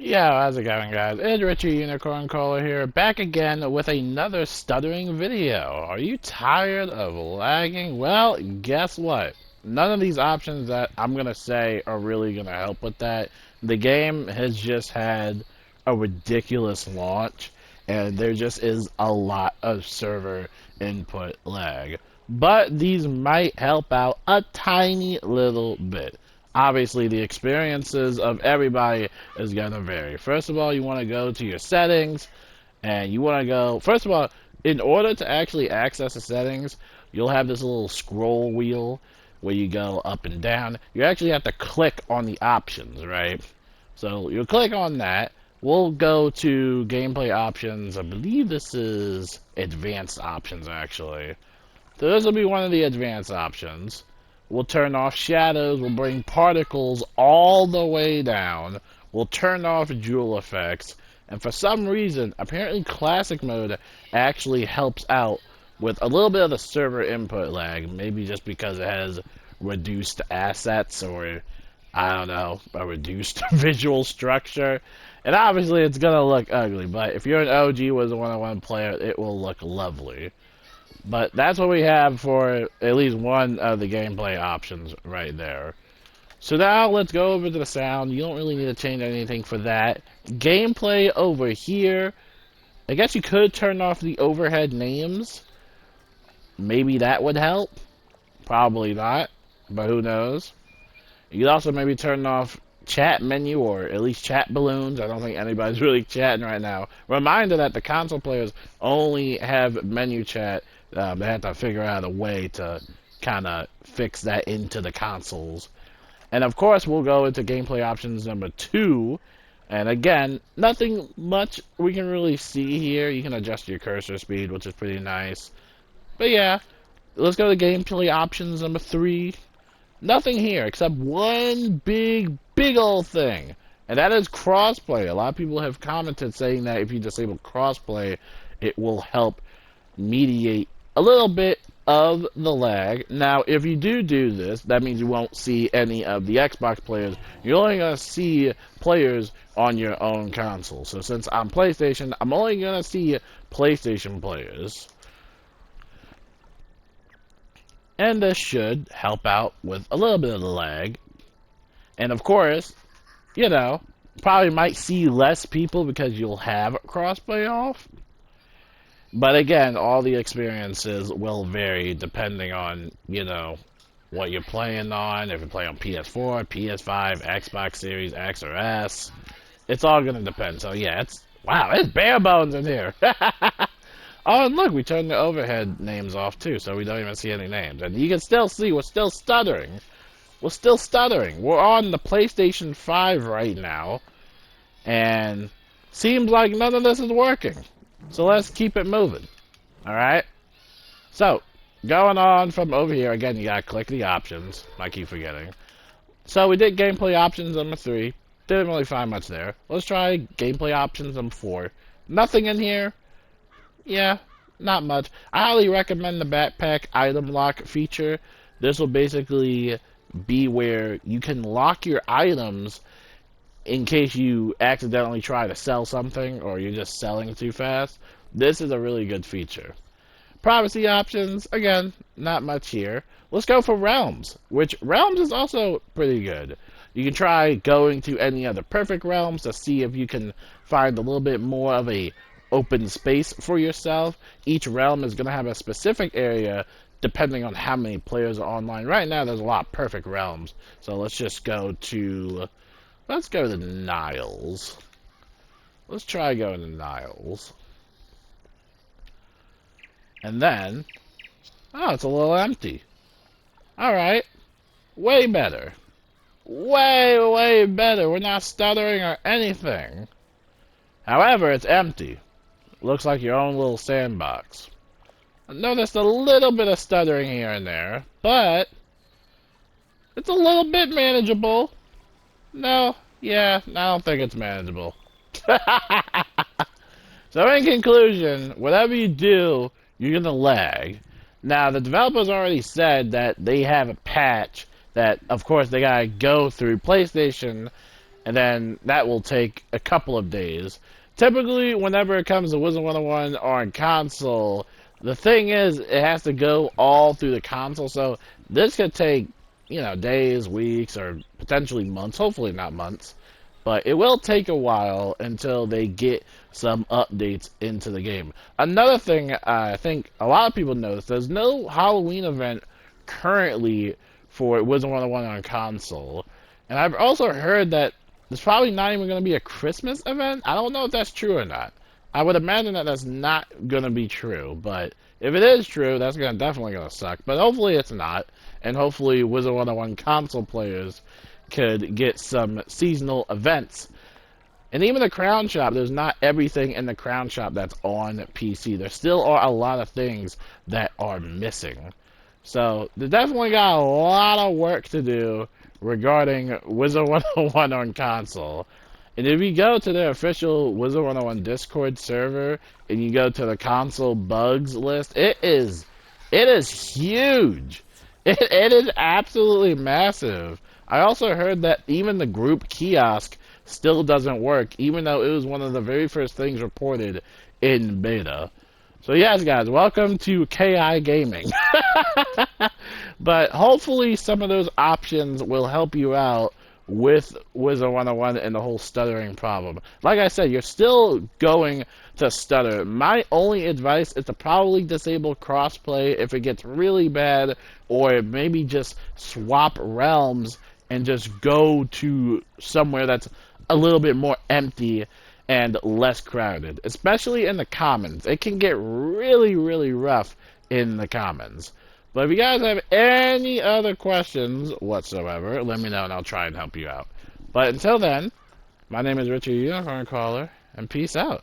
Yo, how's it going, guys? It's Richie Unicorn Caller here, back again with another stuttering video. Are you tired of lagging? Well, guess what? None of these options that I'm gonna say are really gonna help with that. The game has just had a ridiculous launch, and there just is a lot of server input lag. But these might help out a tiny little bit. Obviously, the experiences of everybody is going to vary. First of all, you want to go to your settings, and you want to go, first of all, in order to actually access the settings, you'll have this little scroll wheel where you go up and down. You actually have to click on the options, right? So you'll click on that. We'll go to gameplay options. I believe this is advanced options, actually. So this will be one of the advanced options. We'll turn off shadows. We'll bring particles all the way down. We'll turn off jewel effects. And for some reason, apparently classic mode actually helps out with a little bit of the server input lag. Maybe just because it has reduced assets or, I don't know, a reduced visual structure. And obviously it's going to look ugly, but if you're an OG Wizard101 player, it will look lovely. But that's what we have for at least one of the gameplay options right there. So now let's go over to the sound. You don't really need to change anything for that. Gameplay over here. I guess you could turn off the overhead names. Maybe that would help. Probably not, but who knows. You could also maybe turn off chat menu or at least chat balloons. I don't think anybody's really chatting right now. Reminder that the console players only have menu chat. They have to figure out a way to kind of fix that into the consoles. And of course, we'll go into gameplay options number 2. And again, nothing much we can really see here. You can adjust your cursor speed, which is pretty nice. But yeah, let's go to gameplay options number 3. Nothing here except one big old thing. And that is crossplay. A lot of people have commented saying that if you disable crossplay, it will help mediate a little bit of the lag. Now, if you do this, that means you won't see any of the Xbox players. You're only going to see players on your own console. So since I'm PlayStation, I'm only going to see PlayStation players. And this should help out with a little bit of the lag. And of course, you know, probably might see less people because you'll have crossplay off. But again, all the experiences will vary depending on, you know, what you're playing on. If you play on PS4, PS5, Xbox Series X or S, it's all going to depend. So yeah, wow, it's bare bones in here. Oh, and look, we turned the overhead names off too, so we don't even see any names. And you can still see we're still stuttering. We're still stuttering. We're on the PlayStation 5 right now, and seems like none of this is working. So let's keep it moving. Alright? So, going on from over here, again, you gotta click the options. I keep forgetting. So we did gameplay options number 3. Didn't really find much there. Let's try gameplay options number 4. Nothing in here. Yeah, not much. I highly recommend the backpack item lock feature. This will basically be where you can lock your items in case you accidentally try to sell something or you're just selling too fast. This is a really good feature. Privacy options, again, not much here. Let's go for realms, which realms is also pretty good. You can try going to any other perfect realms to see if you can find a little bit more of a open space for yourself. Each realm is going to have a specific area depending on how many players are online. Right now there's a lot of perfect realms, so let's just go to Niles. Let's try going to Niles. And then, oh, it's a little empty. Alright, way better. Way better. We're not stuttering or anything. However, it's empty. Looks like your own little sandbox. I noticed a little bit of stuttering here and there, but it's a little bit manageable. No, yeah, I don't think it's manageable. So in conclusion, whatever you do, you're gonna lag. Now, the developers already said that they have a patch that, of course, they gotta go through PlayStation and then that will take a couple of days. Typically, whenever it comes to Wizard101 on console, the thing is, it has to go all through the console, so this could take, you know, days, weeks, or potentially months, hopefully not months, but it will take a while until they get some updates into the game. Another thing I think a lot of people notice, there's no Halloween event currently for Wizard101 on console, and I've also heard that there's probably not even going to be a Christmas event. I don't know if that's true or not. I would imagine that that's not going to be true, but if it is true, that's definitely going to suck. But hopefully it's not, and hopefully Wizard101 console players could get some seasonal events. And even the Crown Shop, there's not everything in the Crown Shop that's on PC. There still are a lot of things that are missing. So they definitely got a lot of work to do regarding Wizard101 on console. And if you go to their official Wizard101 Discord server and you go to the console bugs list, it is huge. It is absolutely massive. I also heard that even the group kiosk still doesn't work, even though it was one of the very first things reported in beta. So yes, guys, welcome to KI Gaming. But hopefully some of those options will help you out with Wizard101 and the whole stuttering problem. Like I said, you're still going to stutter. My only advice is to probably disable crossplay if it gets really bad, or maybe just swap realms and just go to somewhere that's a little bit more empty and less crowded, especially in the commons. It can get really, really rough in the commons. But if you guys have any other questions whatsoever, let me know and I'll try and help you out. But until then, my name is Richard Unicorn Caller, and peace out.